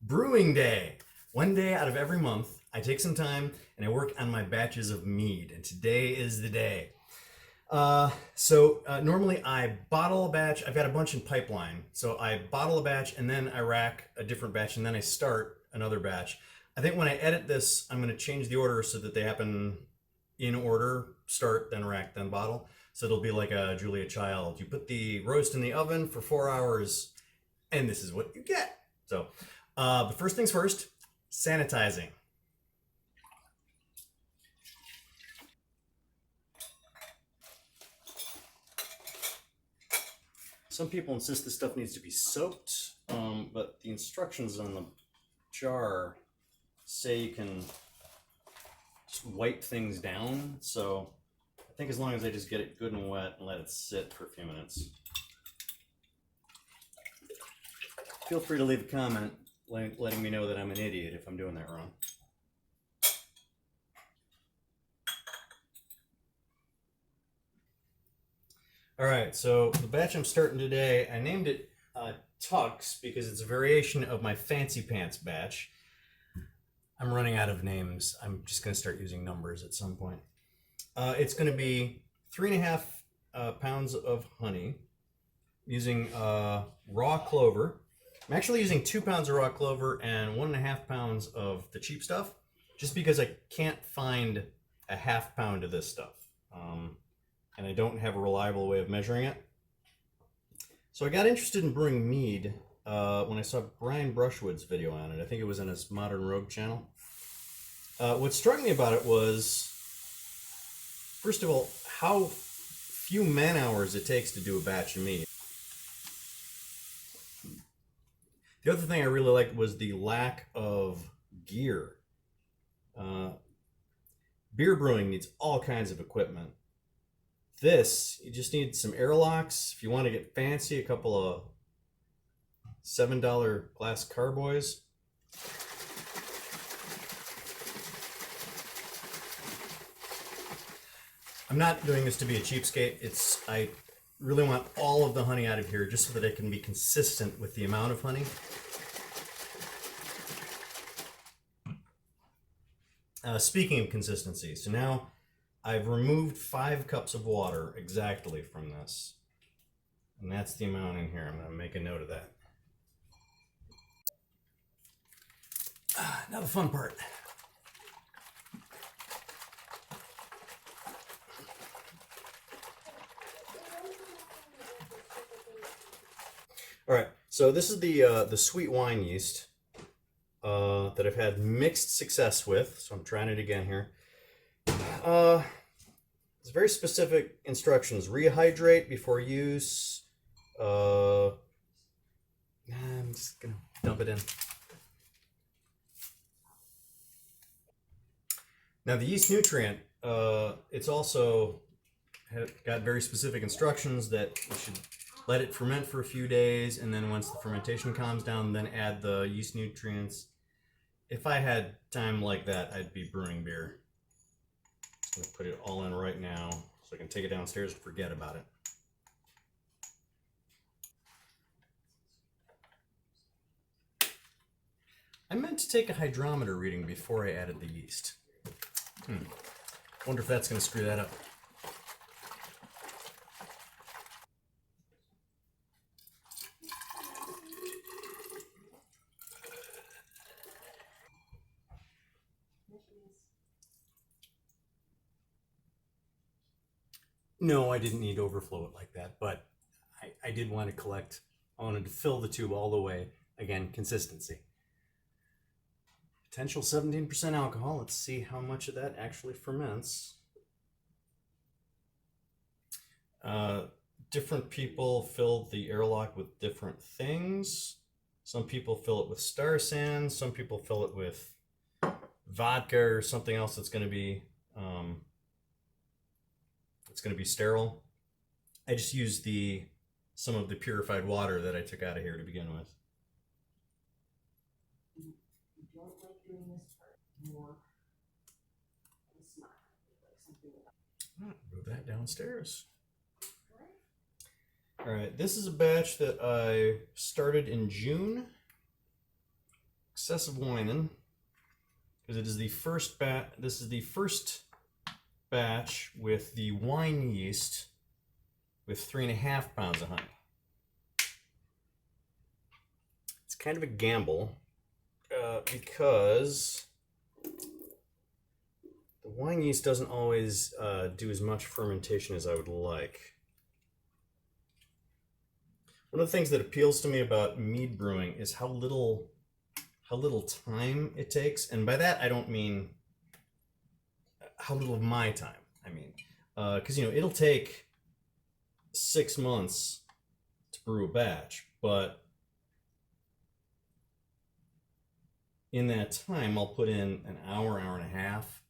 Brewing day. One day out of every month, I take some time and I work on my batches of mead, and today is the day. Normally I bottle a batch. I've got a bunch in pipeline, so I bottle a batch and then I rack a different batch and then I start another batch. I think when I edit this, I'm going to change the order so that they happen in order: start, then rack, then bottle. So it'll be like a Julia Child. You put the roast in the oven for 4 hours, and this is what you get. But first things first, sanitizing. Some people insist this stuff needs to be soaked, but the instructions on the jar say you can just wipe things down. So I think as long as I just get it good and wet and let it sit for a few minutes. Feel free to leave a comment letting me know that I'm an idiot if I'm doing that wrong. All right, so the batch I'm starting today, I named it Tux because it's a variation of my Fancy Pants batch. I'm running out of names. I'm just going to start using numbers at some point. It's going to be 3.5 pounds of honey using raw clover. I'm actually using 2 pounds of raw clover and 1.5 pounds of the cheap stuff, just because I can't find a half pound of this stuff. And I don't have a reliable way of measuring it. So I got interested in brewing mead when I saw Brian Brushwood's video on it. I think it was in his Modern Rogue channel. What struck me about it was, first of all, how few man hours it takes to do a batch of mead. The other thing I really liked was the lack of gear. Beer brewing needs all kinds of equipment. This, you just need some airlocks. If you want to get fancy, a couple of $7 glass carboys. I'm not doing this to be a cheapskate. I really want all of the honey out of here just so that it can be consistent with the amount of honey. Speaking of consistency, so now I've removed 5 cups of water exactly from this. And that's the amount in here. I'm going to make a note of that. Now the fun part. All right, so this is the sweet wine yeast that I've had mixed success with. So I'm trying it again here. It's very specific instructions. Rehydrate before use. I'm just gonna dump it in. Now the yeast nutrient, it's also got very specific instructions that you should let it ferment for a few days, and then once the fermentation calms down, then add the yeast nutrients. If I had time like that, I'd be brewing beer. I'm going to put it all in right now so I can take it downstairs and forget about it. I meant to take a hydrometer reading before I added the yeast. Wonder if that's going to screw that up. No, I didn't need to overflow it like that, but I did want to collect. I wanted to fill the tube all the way. Again, consistency. Potential 17% alcohol. Let's see how much of that actually ferments. Different people fill the airlock with different things. Some people fill it with star sand. Some people fill it with vodka or something else that's going to be sterile. I just used some of the purified water that I took out of here to begin with. You don't like doing this part more. It's not like something that. Move that downstairs. All right, this is a batch that I started in June. excessive whining because it is the first batch. This is the first batch with the wine yeast with 3.5 pounds of honey. It's kind of a gamble because the wine yeast doesn't always do as much fermentation as I would like. One of the things that appeals to me about mead brewing is how little time it takes, and by that I don't mean how little of my time. I mean, because it'll take 6 months to brew a batch, but in that time I'll put in an hour, hour and a half,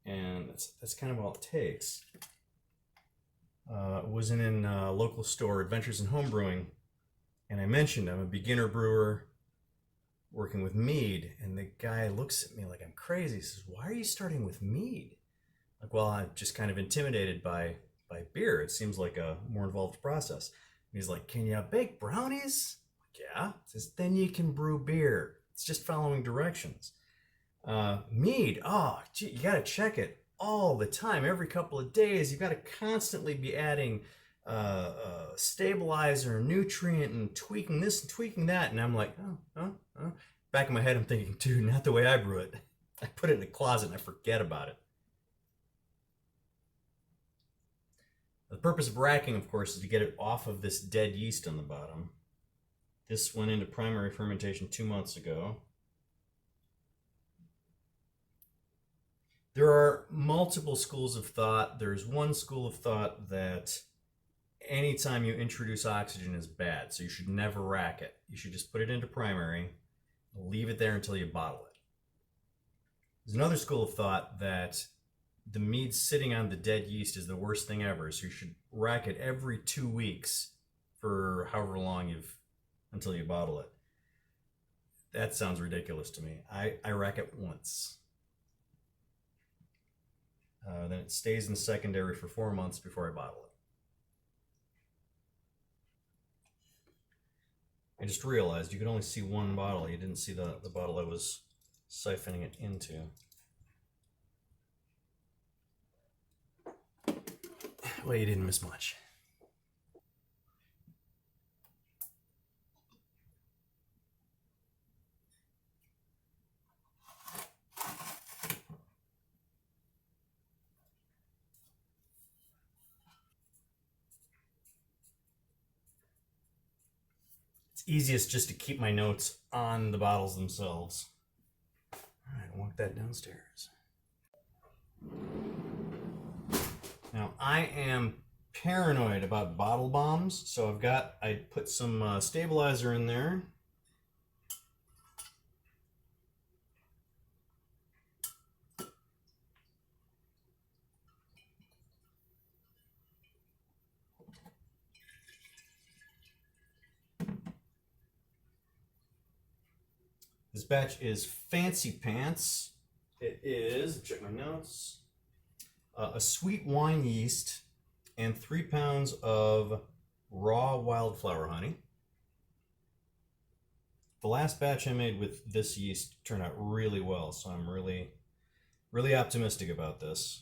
and that's kind of all it takes. Was in a local store, Adventures in Homebrewing, and I mentioned I'm a beginner brewer working with mead, and the guy looks at me like I'm crazy. He says, "Why are you starting with mead?" Like, well, I'm just kind of intimidated by beer. It seems like a more involved process. And he's like, "Can you bake brownies?" Like, yeah. He says, "Then you can brew beer. It's just following directions." Mead, oh, gee, you gotta check it all the time. Every couple of days, you gotta constantly be adding stabilizer, nutrient, and tweaking this and tweaking that. And I'm like, oh. Back in my head, I'm thinking, dude, not the way I brew it. I put it in the closet and I forget about it. The purpose of racking, of course, is to get it off of this dead yeast on the bottom. This went into primary fermentation 2 months ago. There are multiple schools of thought. There's one school of thought that anytime you introduce oxygen is bad, so you should never rack it. You should just put it into primary, leave it there until you bottle it. There's another school of thought that the mead sitting on the dead yeast is the worst thing ever, so you should rack it every 2 weeks for however long until you bottle it. That sounds ridiculous to me. I rack it once. Then it stays in secondary for 4 months before I bottle it. I just realized you could only see one bottle. You didn't see the bottle I was siphoning it into. Well, you didn't miss much. Easiest just to keep my notes on the bottles themselves. All right, walk that downstairs. Now, I am paranoid about bottle bombs, so I put some stabilizer in there. This batch is Fancy Pants. It is, check my notes, a sweet wine yeast and 3 pounds of raw wildflower honey. The last batch I made with this yeast turned out really well, so I'm really, really optimistic about this.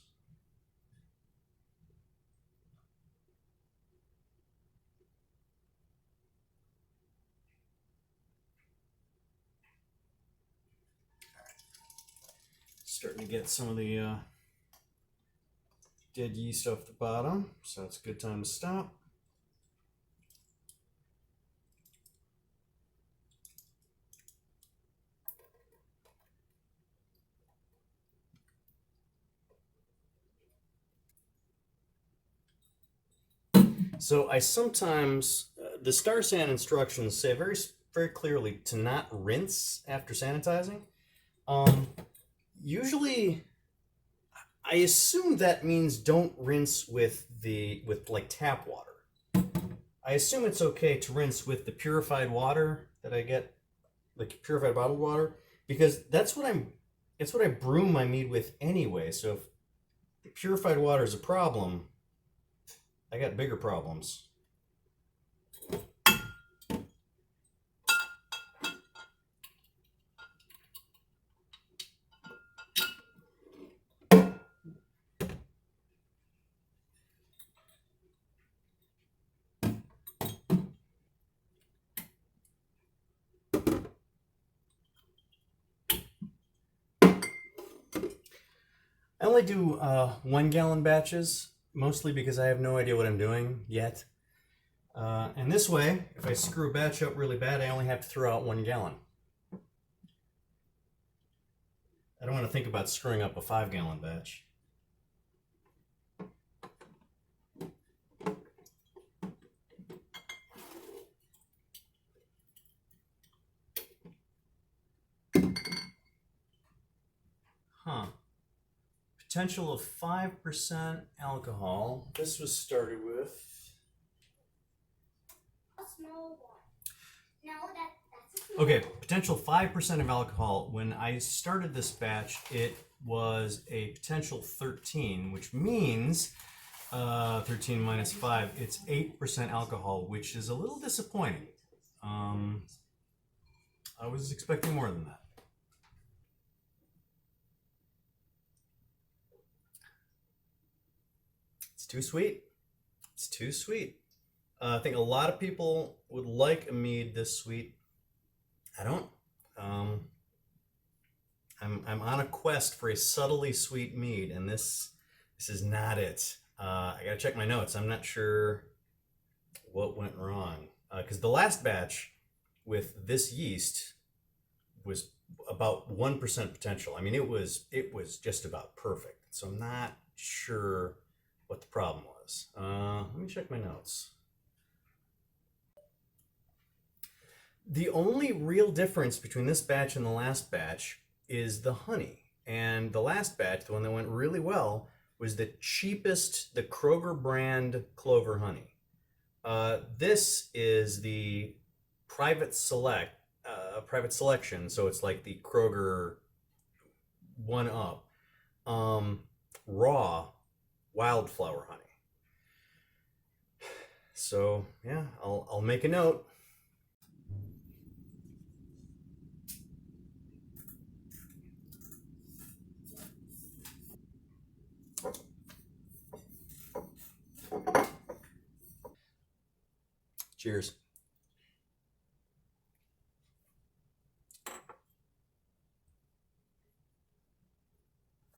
Starting to get some of the dead yeast off the bottom, so it's a good time to stop. So I sometimes, the Star San instructions say very, very clearly to not rinse after sanitizing. Usually, I assume that means don't rinse with like tap water. I assume it's okay to rinse with the purified water that I get, like purified bottled water, because that's what I brew my mead with anyway. So if the purified water is a problem, I got bigger problems. I only do 1 gallon batches, mostly because I have no idea what I'm doing yet. And this way, if I screw a batch up really bad, I only have to throw out 1 gallon. I don't want to think about screwing up a 5-gallon batch. Huh. Potential of 5% alcohol. This was started with. A small one. No, that's a small Okay, potential 5% of alcohol. When I started this batch, it was a potential 13, which means 13 minus 5, it's 8% alcohol, which is a little disappointing. I was expecting more than that. It's too sweet. It's too sweet. I think a lot of people would like a mead this sweet. I don't. I'm on a quest for a subtly sweet mead, and this is not it. I gotta check my notes. I'm not sure what went wrong, because the last batch with this yeast was about 1% potential. I mean, it was just about perfect. So I'm not sure what the problem was. Let me check my notes. The only real difference between this batch and the last batch is the honey. And the last batch, the one that went really well, was the cheapest, the Kroger brand clover honey. This is the private selection, so it's like the Kroger 1-up, raw wildflower honey. So yeah, I'll make a note. Cheers.